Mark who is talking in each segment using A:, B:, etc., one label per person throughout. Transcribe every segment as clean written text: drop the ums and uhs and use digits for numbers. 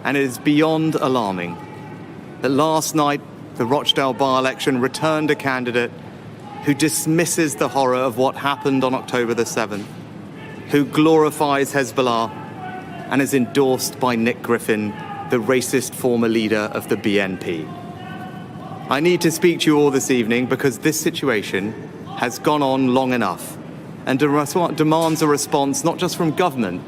A: and it is beyond alarming that last night the Rochdale by-election returned a candidate who dismisses the horror of what happened on October the 7th, who glorifies Hezbollah and is endorsed by Nick Griffin, the racist former leader of the BNP. I need to speak to you all this evening because this situation has gone on long enough and demands a response not just from government,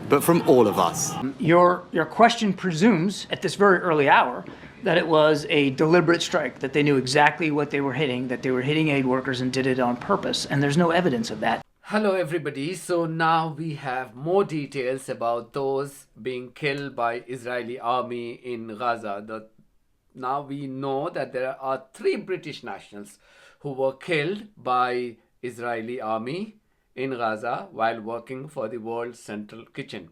A: but from all of us.
B: Your question presumes, at this very early hour, that it was a deliberate strike, that they knew exactly what they were hitting, that they were hitting aid workers and did it on purpose, and there's no evidence of that.
C: Hello everybody, so now we have more details about those being killed by Israeli army in Gaza. Now we know that there are 3 British nationals who were killed by Israeli army in Gaza while working for the World Central Kitchen.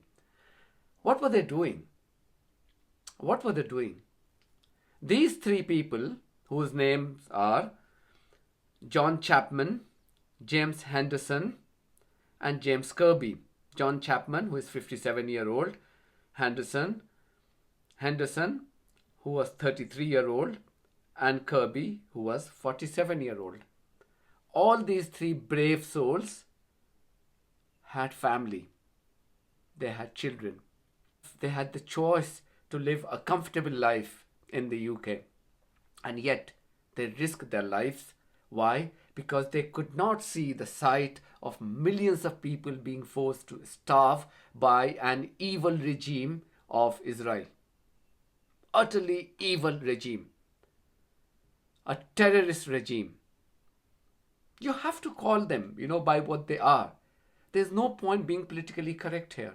C: What were they doing? What were they doing? These 3 people, whose names are John Chapman, James Henderson, and James Kirby. John Chapman, who is 57-year-old, Henderson, who was 33-year-old, and Kirby, who was 47-year-old. All these 3 brave souls had family. They had children. They had the choice to live a comfortable life in the UK. And yet, they risked their lives. Why? Because they could not see the sight of millions of people being forced to starve by an evil regime of Israel. Utterly evil regime. A terrorist regime. You have to call them, by what they are. There's no point being politically correct here.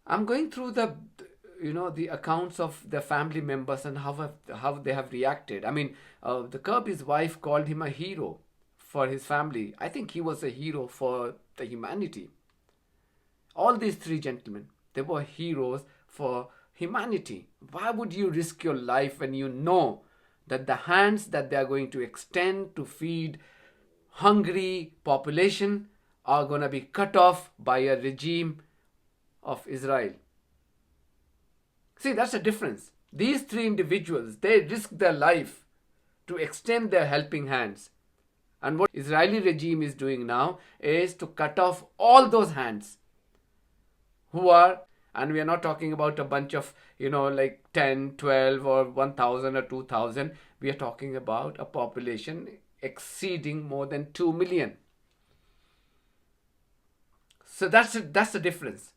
C: I'm going through the accounts of their family members and how they have reacted. I mean, the Kirby's wife called him a hero for his family. I think he was a hero for the humanity. All these 3 gentlemen, they were heroes for humanity. Why would you risk your life when you know that the hands that they are going to extend to feed hungry population are going to be cut off by a regime of Israel? See, that's the difference. These 3 individuals, they risked their life to extend their helping hands. And what Israeli regime is doing now is to cut off all those hands who are, and we are not talking about a bunch of, like 10, 12 or 1,000 or 2,000. We are talking about a population exceeding more than 2 million. So that's the difference.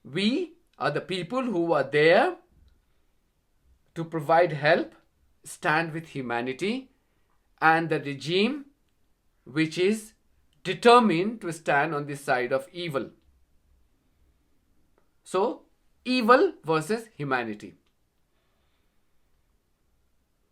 C: We are the people who are there to provide help, stand with humanity, and the regime which is determined to stand on the side of evil. So, evil versus humanity.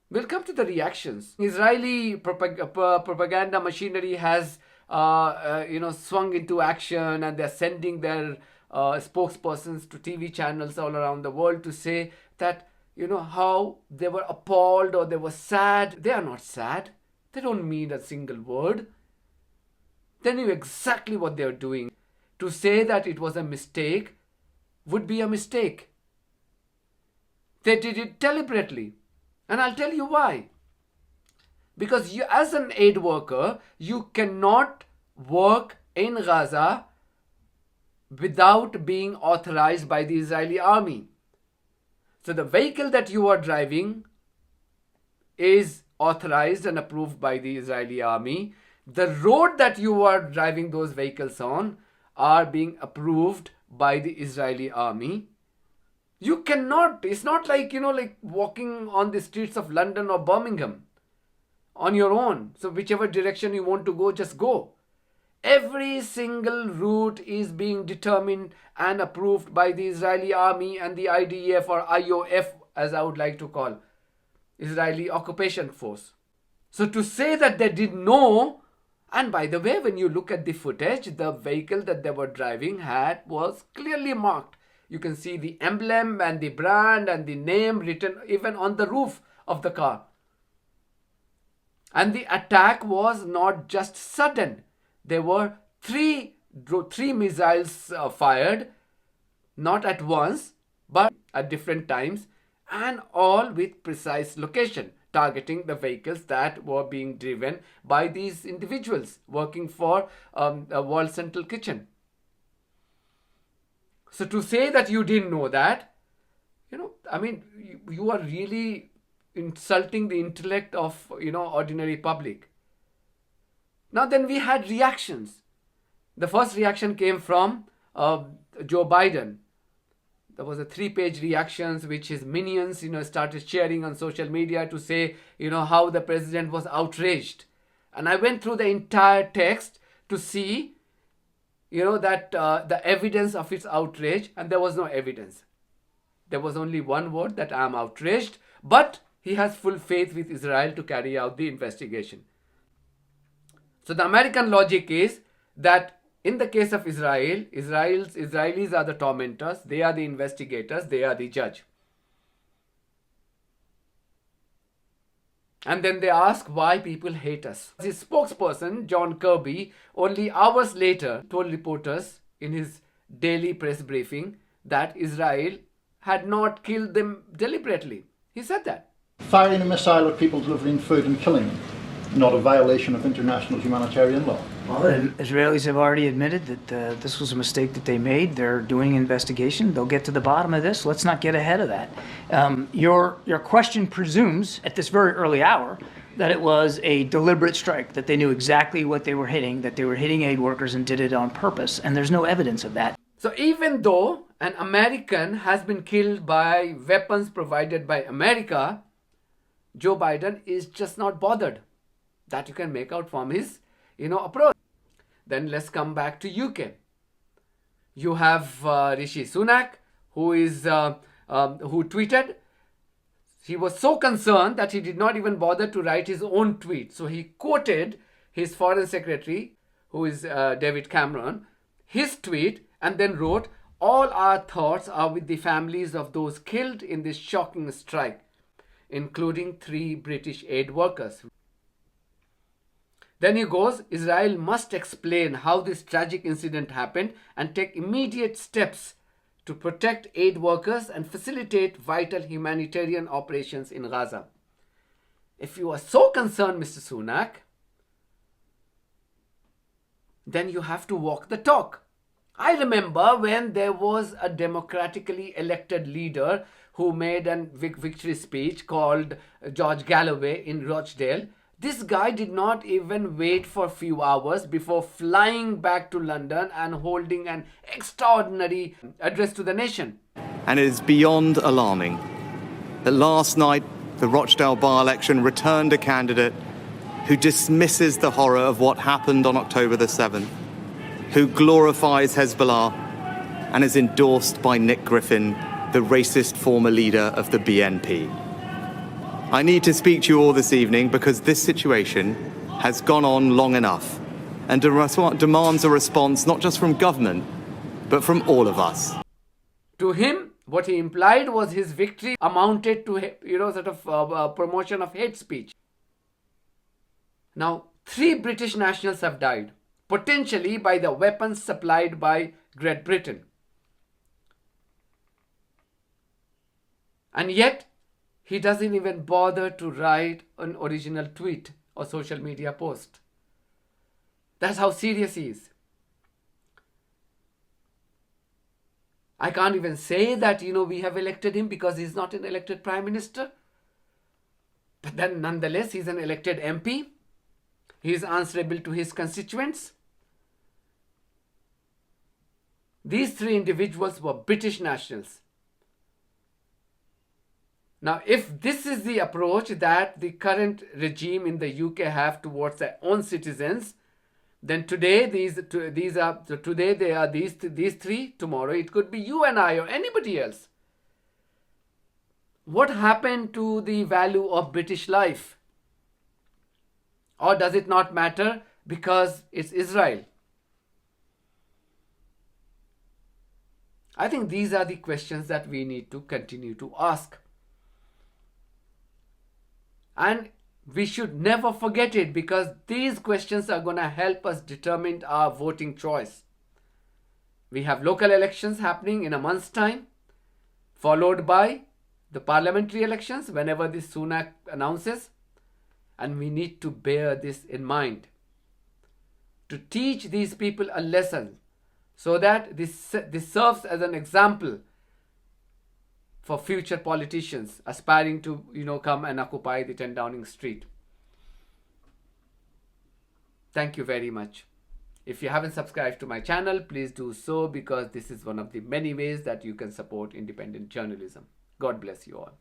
C: We'll come to the reactions. Israeli propaganda machinery has swung into action, and they're sending their spokespersons to TV channels all around the world to say that, how they were appalled or they were sad. They are not sad. They don't mean a single word. They knew exactly what they were doing. To say that it was a mistake would be a mistake. They did it deliberately. And I'll tell you why. Because you, as an aid worker, you cannot work in Gaza without being authorized by the Israeli army. So the vehicle that you are driving is authorized and approved by the Israeli army. The road that you are driving those vehicles on are being approved by the Israeli army. You cannot, it's not like, like walking on the streets of London or Birmingham on your own. So whichever direction you want to go, just go. Every single route is being determined and approved by the Israeli army and the IDF, or IOF as I would like to call, Israeli Occupation Force. So to say that they didn't know, and by the way, when you look at the footage, the vehicle that they were driving was clearly marked. You can see the emblem and the brand and the name written even on the roof of the car. And the attack was not just sudden. There were three missiles fired not at once, but at different times, and all with precise location, targeting the vehicles that were being driven by these individuals working for a World Central Kitchen. So to say that you didn't know that, you are really insulting the intellect of, ordinary public. Now then we had reactions. The first reaction came from Joe Biden. There was a 3-page reactions which his minions, started sharing on social media to say, how the president was outraged. And I went through the entire text to see, that the evidence of its outrage, and there was no evidence. There was only one word, that I am outraged, but he has full faith with Israel to carry out the investigation. So the American logic is that in the case of Israelis are the tormentors, they are the investigators, they are the judge. And then they ask why people hate us. His spokesperson, John Kirby, only hours later told reporters in his daily press briefing that Israel had not killed them deliberately. He said that.
D: Firing a missile at people delivering food and killing them, not a violation of international humanitarian law.
B: Well, the Israelis have already admitted that this was a mistake that they made. They're doing an investigation. They'll get to the bottom of this. Let's not get ahead of that. Your question presumes at this very early hour that it was a deliberate strike, that they knew exactly what they were hitting, that they were hitting aid workers and did it on purpose. And there's no evidence of that.
C: So even though an American has been killed by weapons provided by America, Joe Biden is just not bothered. That you can make out from his, approach. Then let's come back to UK. You have Rishi Sunak, who tweeted. He was so concerned that he did not even bother to write his own tweet. So he quoted his foreign secretary, who is David Cameron, his tweet, and then wrote, "All our thoughts are with the families of those killed in this shocking strike, including 3 British aid workers." Then he goes, "Israel must explain how this tragic incident happened and take immediate steps to protect aid workers and facilitate vital humanitarian operations in Gaza." If you are so concerned, Mr. Sunak, then you have to walk the talk. I remember when there was a democratically elected leader who made a victory speech called George Galloway in Rochdale. This guy did not even wait for a few hours before flying back to London and holding an extraordinary address to the nation.
A: And it is beyond alarming that last night the Rochdale by-election returned a candidate who dismisses the horror of what happened on October the 7th, who glorifies Hezbollah and is endorsed by Nick Griffin, the racist former leader of the BNP. I need to speak to you all this evening because this situation has gone on long enough and demands a response not just from government, but from all of us.
C: To him, what he implied was his victory amounted to, promotion of hate speech. Now, 3 British nationals have died, potentially by the weapons supplied by Great Britain. And yet, he doesn't even bother to write an original tweet or social media post. That's how serious he is. I can't even say that, we have elected him because he's not an elected prime minister. But then nonetheless, he's an elected MP. He is answerable to his constituents. These 3 individuals were British nationals. Now, if this is the approach that the current regime in the UK have towards their own citizens, then today these 3, tomorrow it could be you and I or anybody else. What happened to the value of British life? Or does it not matter because it's Israel? I think these are the questions that we need to continue to ask. And we should never forget it because these questions are going to help us determine our voting choice. We have local elections happening in a month's time, followed by the parliamentary elections whenever this Sunak announces. And we need to bear this in mind, to teach these people a lesson, so that this serves as an example for future politicians aspiring to, come and occupy the 10 Downing Street. Thank you very much. If you haven't subscribed to my channel, please do so, because this is one of the many ways that you can support independent journalism. God bless you all.